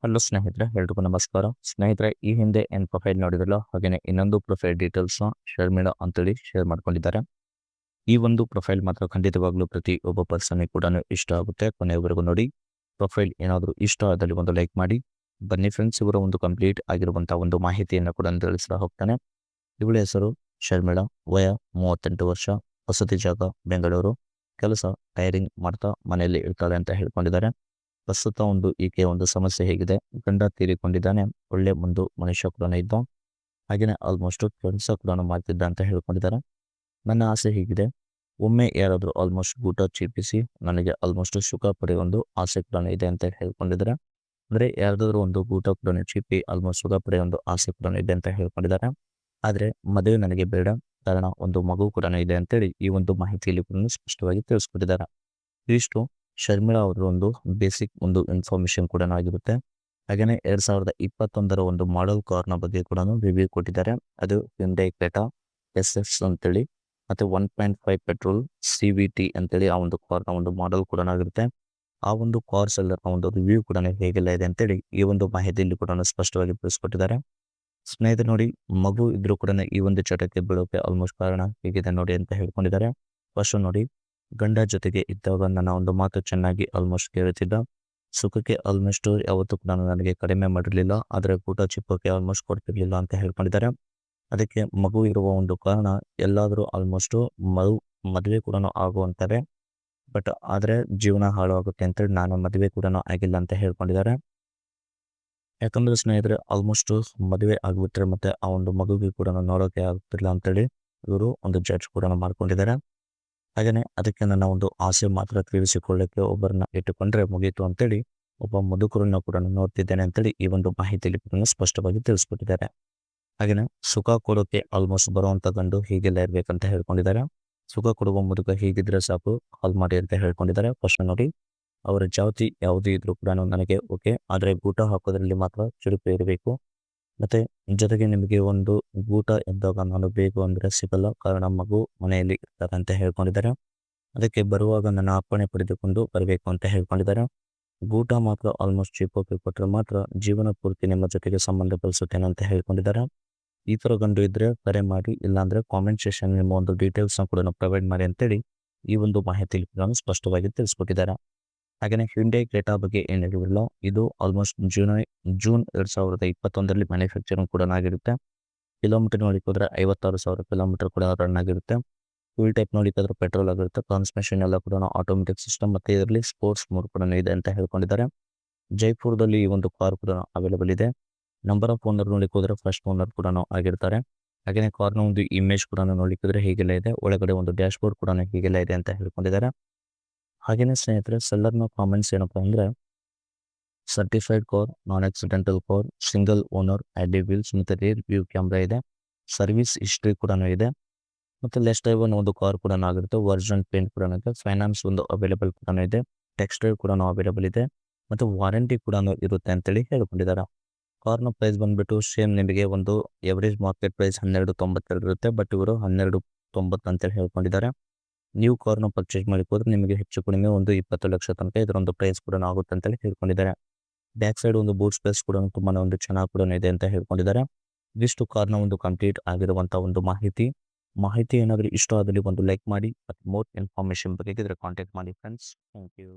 Hello ಸ್ನೇಹಿತರೆ, ಎಲ್ರಿಗೂ ನಮಸ್ಕಾರ. ಸ್ನೇಹಿತರೆ, ಈ ಹಿಂದೆ ಏನು ಪ್ರೊಫೈಲ್ ನೋಡಿದ್ರಲ್ಲ, ಹಾಗೇನೆ ಇನ್ನೊಂದು ಪ್ರೊಫೈಲ್ ಡೀಟೇಲ್ಸ್ನ ಶರ್ಮಿಳಾ ಅಂತೇಳಿ ಶೇರ್ ಮಾಡ್ಕೊಂಡಿದ್ದಾರೆ. ಈ ಒಂದು ಪ್ರೊಫೈಲ್ ಮಾತ್ರ ಖಂಡಿತವಾಗ್ಲೂ ಪ್ರತಿ ಒಬ್ಬ ಪರ್ಸನ್ಗೆ ಕೂಡ ಇಷ್ಟ ಆಗುತ್ತೆ. ಕೊನೆಯವರೆಗೂ ನೋಡಿ. ಪ್ರೊಫೈಲ್ ಏನಾದರೂ ಇಷ್ಟ ಆದಲ್ಲಿ ಒಂದು ಲೈಕ್ ಮಾಡಿ. ಬನ್ನಿ ಫ್ರೆಂಡ್ಸ್, ಇವರ ಒಂದು ಕಂಪ್ಲೀಟ್ ಆಗಿರುವಂತಹ ಒಂದು ಮಾಹಿತಿಯನ್ನು ಕೂಡ ತಿಳಿಸ್ತಾ ಹೋಗ್ತಾನೆ. ಇವಳ ಹೆಸರು ಶರ್ಮಿಳಾ, ವಯ 38 ವರ್ಷ, ವಸತಿ ಜಾಗ ಬೆಂಗಳೂರು, ಕೆಲಸ ಟೈರಿಂಗ್ ಮಾಡ್ತಾ ಮನೆಯಲ್ಲಿ ಇರ್ತಾಳೆ ಅಂತ ಹೇಳ್ಕೊಂಡಿದ್ದಾರೆ. ಪ್ರಸ್ತುತ ಈಕೆಯ ಒಂದು ಸಮಸ್ಯೆ ಹೇಗಿದೆ, ಗಂಡ ತೀರಿಕೊಂಡಿದ್ದಾನೆ, ಒಳ್ಳೆ ಒಂದು ಮನುಷ್ಯ ಕೂಡ ಇದ್ದ, ಹಾಗೆಯೇ ಆಲ್ಮೋಸ್ಟ್ ಕೆಲಸ ಕೂಡ ಮಾಡ್ತಿದ್ದ ಅಂತ ಹೇಳ್ಕೊಂಡಿದ್ದಾರೆ. ನನ್ನ ಆಸೆ ಹೀಗಿದೆ, ಒಮ್ಮೆ ಯಾರಾದರೂ ಆಲ್ಮೋಸ್ಟ್ ಊಟ ಚೀಪಿಸಿ ನನಗೆ ಆಲ್ಮೋಸ್ಟ್ ಸುಖ ಪಡೆಯುವ ಒಂದು ಆಸೆ ಕೂಡ ಇದೆ ಅಂತ ಹೇಳ್ಕೊಂಡಿದ್ದಾರೆ. ಅಂದರೆ ಯಾರಾದರೂ ಒಂದು ಊಟ ಕೂಡ ಚೀಪಿ ಆಲ್ಮೋಸ್ಟ್ ಸುಖ ಪಡೆಯುವ ಒಂದು ಆಸೆ ಕೂಡ ಇದೆ ಅಂತ ಹೇಳ್ಕೊಂಡಿದ್ದಾರೆ. ಆದರೆ ಮದುವೆ ನನಗೆ ಬೇಡ, ಕಾರಣ ಒಂದು ಮಗು ಕೂಡ ಇದೆ ಅಂತೇಳಿ ಈ ಒಂದು ಮಾಹಿತಿಯಲ್ಲಿ ಕೂಡ ಸ್ಪಷ್ಟವಾಗಿ ತಿಳಿಸ್ಕೊಟ್ಟಿದ್ದಾರೆ. ಇದಿಷ್ಟು ಶರ್ಮಿಳಾ ಅವರ ಒಂದು ಬೇಸಿಕ್ ಒಂದು ಇನ್ಫಾರ್ಮೇಶನ್ ಕೂಡ ಆಗಿರುತ್ತೆ. ಹಾಗೆಯೇ 2021 ಒಂದು ಮಾಡೆಲ್ ಕಾರ್ನ ಬಗ್ಗೆ ಕೂಡ ರಿವ್ಯೂ ಕೊಟ್ಟಿದ್ದಾರೆ. ಅದು ಹ್ಯುಂಡೈ ಕ್ರೆಟಾ SF ಅಂತೇಳಿ, ಮತ್ತೆ 1.5 ಪೆಟ್ರೋಲ್ CVT ಅಂತೇಳಿ ಆ ಒಂದು ಕಾರ್ನ ಒಂದು ಮಾಡೆಲ್ ಕೂಡ ಆಗಿರುತ್ತೆ. ಆ ಒಂದು ಕಾರ್ಸ್ ಎಲ್ಲ ಒಂದು ರಿವ್ಯೂ ಕೂಡ ಹೇಗೆಲ್ಲ ಇದೆ ಅಂತೇಳಿ ಈ ಒಂದು ಮಾಹಿತಿಯಲ್ಲಿ ಕೂಡ ಸ್ಪಷ್ಟವಾಗಿ ತಿಳಿಸ್ಕೊಟ್ಟಿದ್ದಾರೆ. ಸ್ನೇಹಿತರೆ ನೋಡಿ, ಮಗು ಇದ್ರೂ ಕೂಡ ಈ ಒಂದು ಚಟಕ್ಕೆ ಬೀಳೋಕೆ ಆಲ್ಮೋಸ್ಟ್ ಕಾರಣ ಹೇಗಿದೆ ನೋಡಿ ಅಂತ ಹೇಳ್ಕೊಂಡಿದ್ದಾರೆ. ಫಸ್ಟ್ ನೋಡಿ, ಗಂಡ ಜೊತೆಗೆ ಇದ್ದಾಗ ನನ್ನ ಒಂದು ಮಾತು ಚೆನ್ನಾಗಿ ಆಲ್ಮೋಸ್ಟ್ ಕೇಳುತ್ತಿದ್ದ, ಸುಖಕ್ಕೆ ಆಲ್ಮೋಸ್ಟ್ ಯಾವತ್ತೂ ಕೂಡ ನನಗೆ ಕಡಿಮೆ ಮಾಡಿರಲಿಲ್ಲ, ಆದರೆ ಊಟ ಚಿಪ್ಪಕ್ಕೆ ಆಲ್ಮೋಸ್ಟ್ ಕೊಡ್ತಿರ್ಲಿಲ್ಲ ಅಂತ ಹೇಳ್ಕೊಂಡಿದ್ದಾರೆ. ಅದಕ್ಕೆ ಮಗು ಇರುವ ಒಂದು ಕಾರಣ ಎಲ್ಲಾದರೂ ಆಲ್ಮೋಸ್ಟ್ ಮದುವೆ ಕೂಡ ಆಗುವಂತಾರೆ, ಬಟ್ ಆದರೆ ಜೀವನ ಹಾಳಾಗುತ್ತೆ ಅಂತೇಳಿ ನಾನು ಮದುವೆ ಕೂಡ ಆಗಿಲ್ಲ ಅಂತ ಹೇಳ್ಕೊಂಡಿದ್ದಾರೆ. ಯಾಕಂದ್ರೆ ಸ್ನೇಹಿತರೆ, ಆಲ್ಮೋಸ್ಟ್ ಮದುವೆ ಆಗಿಬಿಟ್ರೆ ಮತ್ತೆ ಆ ಒಂದು ಮಗುವಿಗೆ ಕೂಡ ನೋಡೋಕೆ ಆಗ್ತಿಲ್ಲ ಅಂತೇಳಿ ಇವರು ಒಂದು ಜಡ್ಜ್ ಕೂಡ ಮಾಡ್ಕೊಂಡಿದ್ದಾರೆ. ಹಾಗೆಯೇ ಅದಕ್ಕೆ ನನ್ನ ಒಂದು ಆಸೆ ಮಾತ್ರ ತೀರಿಸಿಕೊಳ್ಳಕ್ಕೆ ಒಬ್ಬರನ್ನ ಇಟ್ಟುಕೊಂಡ್ರೆ ಮುಗೀತು ಅಂತೇಳಿ ಒಬ್ಬ ಮುದುಕರನ್ನು ಕೂಡ ನೋಡ್ತಿದ್ದೇನೆ ಅಂತೇಳಿ ಈ ಒಂದು ಮಾಹಿತಿಯಲ್ಲಿ ಕೂಡ ಸ್ಪಷ್ಟವಾಗಿ ತಿಳಿಸ್ಕೊಟ್ಟಿದ್ದಾರೆ. ಹಾಗೆಯೇ ಸುಖ ಕೊಡೋಕೆ ಆಲ್ಮೋಸ್ಟ್ ಬರುವಂಥ ಗಂಡು ಹೀಗೆಲ್ಲ ಇರಬೇಕಂತ ಹೇಳ್ಕೊಂಡಿದ್ದಾರೆ. ಸುಖ ಕೊಡುವ ಮುದುಕ ಹೀಗಿದ್ರೆ ಸಾಕು, ಕಾಲ್ ಮಾಡಿ ಅಂತ ಹೇಳ್ಕೊಂಡಿದ್ದಾರೆ. ಫಸ್ಟ್ ನೋಡಿ, ಅವರ ಜಾತಿ ಯಾವುದೇ ಇದ್ರೂ ಕೂಡ ನನಗೆ ಓಕೆ, ಆದರೆ ಊಟ ಹಾಕೋದ್ರಲ್ಲಿ ಮಾತ್ರ ಚುರುಕು ಇರಬೇಕು. ಮತ್ತೆ ಜೊತೆಗೆ ನಿಮಗೆ ಒಂದು ಊಟ ಇದ್ದಾಗ ನಾನು ಬೇಕು ಅಂದರೆ ಸಿಗಲ್ಲ, ಕಾರಣ ಮಗು ಮನೆಯಲ್ಲಿ ಇರ್ತಾರೆ ಅಂತ ಹೇಳ್ಕೊಂಡಿದ್ದಾರೆ. ಅದಕ್ಕೆ ಬರುವಾಗ ನನ್ನ ಅಪ್ಪಣೆ ಪಡೆದುಕೊಂಡು ಬರಬೇಕು ಅಂತ ಹೇಳ್ಕೊಂಡಿದ್ದಾರೆ. ಊಟ ಮಾತ್ರ ಆಲ್ಮೋಸ್ಟ್ ಚೀಪೋಕೆ ಕೊಟ್ಟರೆ ಮಾತ್ರ ಜೀವನ ಪೂರ್ತಿ ನಿಮ್ಮ ಜೊತೆಗೆ ಸಂಬಂಧ ಬೆಳೆಸುತ್ತೇನೆ ಅಂತ ಹೇಳ್ಕೊಂಡಿದ್ದಾರೆ. ಈ ಥರ ಗಂಡು ಇದ್ದರೆ ಕರೆ ಮಾಡಿ, ಇಲ್ಲಾಂದರೆ ಕಾಮೆಂಟ್ ಸೆಕ್ಷನ್ ನಿಮ್ಮ ಒಂದು ಡೀಟೇಲ್ಸ್ನ ಕೂಡ ಪ್ರೊವೈಡ್ ಮಾಡಿ ಅಂತೇಳಿ ಈ ಒಂದು ಮಾಹಿತಿಯಲ್ಲಿ ಕೂಡ ಸ್ಪಷ್ಟವಾಗಿ ತಿಳಿಸ್ಕೊಟ್ಟಿದ್ದಾರೆ. ಹಾಗೆಯೇ ಹ್ಯುಂಡೈ ಕ್ರೆಟಾ ಬಗ್ಗೆ ಏನು ಹೇಳಿರಲಿಲ್ಲ, ಇದು ಆಲ್ಮೋಸ್ಟ್ ಜೂನ್ 2021 ಮ್ಯಾನುಫ್ಯಾಕ್ಚರಿಂಗ್ ಕೂಡ ಆಗಿರುತ್ತೆ. ಕಿಲೋಮೀಟರ್ ನೋಡಿಕ್ಕೆ ಹೋದರೆ 56,000 ಕಿಲೋಮೀಟರ್ ಕೂಡ ರನ್ ಆಗಿರುತ್ತೆ. ಫ್ಯೂಲ್ ಟೈಪ್ ನೋಡಿಕ್ಕೆ ಹೋದರೆ ಪೆಟ್ರೋಲ್ ಆಗಿರುತ್ತೆ. ಟ್ರಾನ್ಸ್ಮಿಷನ್ ಎಲ್ಲ ಕೂಡ ಆಟೋಮೆಟಿಕ್ ಸಿಸ್ಟಮ್, ಮತ್ತು ಇದರಲ್ಲಿ ಸ್ಪೋರ್ಟ್ಸ್ ಮೋಡ್ ಕೂಡ ಇದೆ ಅಂತ ಹೇಳ್ಕೊಂಡಿದ್ದಾರೆ. ಜೈಪುರದಲ್ಲಿ ಈ ಒಂದು ಕಾರ್ ಕೂಡ ಅವೈಲೇಬಲ್ ಇದೆ. ನಂಬರ್ ಆಫ್ ಓನರ್ ನೋಡಿಕ್ಕೆ ಹೋದರೆ ಫಸ್ಟ್ ಓನರ್ ಕೂಡ ಆಗಿರ್ತಾರೆ. ಹಾಗೆಯೇ ಕಾರ್ನ ಒಂದು ಇಮೇಜ್ ಕೂಡ ನೋಡಿಕ್ಕೆ ಹೋದರೆ ಹೀಗೆಲ್ಲ ಇದೆ. ಒಳಗಡೆ ಒಂದು ಡ್ಯಾಶ್ ಬೋರ್ಡ್ ಕೂಡ ಹೀಗೆಲ್ಲ ಇದೆ ಅಂತ ಹೇಳ್ಕೊಂಡಿದ್ದಾರೆ. ಹಾಗೆಯೇ ಸ್ನೇಹಿತರೆ, ಸೆಲ್ಲರ್ನ ಕಾಮೆಂಟ್ಸ್ ಏನಪ್ಪ ಅಂದರೆ, ಸರ್ಟಿಫೈಡ್ ಕಾರ್, ನಾನ್ accidental car, single owner, ID wheels ಮತ್ತು ರೇರ್ ವ್ಯೂ ಕ್ಯಾಮ್ರಾ ಇದೆ. ಸರ್ವಿಸ್ ಹಿಸ್ಟ್ರಿ ಕೂಡ ಇದೆ. ಮತ್ತು ಲೆಸ್ ಡ್ರೈವ್ ಒಂದು ಕಾರ್ ಕೂಡ ಆಗಿರುತ್ತೆ. ವರ್ಜನ್ ಪೇಂಟ್ ಕೂಡ ಇದೆ. ಫೈನಾನ್ಸ್ ಒಂದು ಅವೈಲೇಬಲ್ ಕೂಡ ಇದೆ. ಟೆಕ್ಸ್ಟೈಲ್ ಕೂಡ ಅವೈಲೇಬಲ್ ಇದೆ. ಮತ್ತು ವಾರಂಟಿ ಕೂಡ ಇರುತ್ತೆ ಅಂತೇಳಿ ಹೇಳ್ಕೊಂಡಿದ್ದಾರೆ. ಕಾರ್ನ ಪ್ರೈಸ್ ಬಂದುಬಿಟ್ಟು ಸೇಮ್ ನಿಮಗೆ ಒಂದು ಎವರೇಜ್ ಮಾರ್ಕೆಟ್ ಪ್ರೈಸ್ 1292 ಇರುತ್ತೆ, ಬಟ್ ಇವರು 1290 ಅಂತೇಳಿ ಹೇಳ್ಕೊಂಡಿದ್ದಾರೆ. ನೀವು ಕಾರ್ನ ಪರ್ಚೇಸ್ ಮಾಡಿ ಹೋದ್ರೆ ನಿಮಗೆ ಹೆಚ್ಚು ಕಡಿಮೆ ಒಂದು 20 ಲಕ್ಷ ತನಕ ಇದರೊಂದು ಪ್ರೈಸ್ ಕೂಡ ಆಗುತ್ತೆ ಅಂತೇಳಿ ಹೇಳ್ಕೊಂಡಿದ್ದಾರೆ. ಬ್ಯಾಕ್ ಸೈಡ್ ಒಂದು ಬೂಟ್ ಸ್ಪೇಸ್ ಕೂಡ ತುಂಬಾ ಒಂದು ಚೆನ್ನಾಗಿ ಕೂಡ ಇದೆ ಅಂತ ಹೇಳ್ಕೊಂಡಿದ್ದಾರೆ. ಇದಿಷ್ಟು ಕಾರ್ನ ಒಂದು ಕಂಪ್ಲೀಟ್ ಆಗಿರುವಂಥ ಒಂದು ಮಾಹಿತಿ ಏನಾದರೂ ಇಷ್ಟ ಆದಲ್ಲಿ ಒಂದು ಲೈಕ್ ಮಾಡಿ, ಮತ್ತು ಮೋರ್ ಇನ್ಫಾರ್ಮೇಷನ್ ಬಗ್ಗೆ ಕಾಂಟ್ಯಾಕ್ಟ್ ಮಾಡಿ ಫ್ರೆಂಡ್ಸ್. Thank you.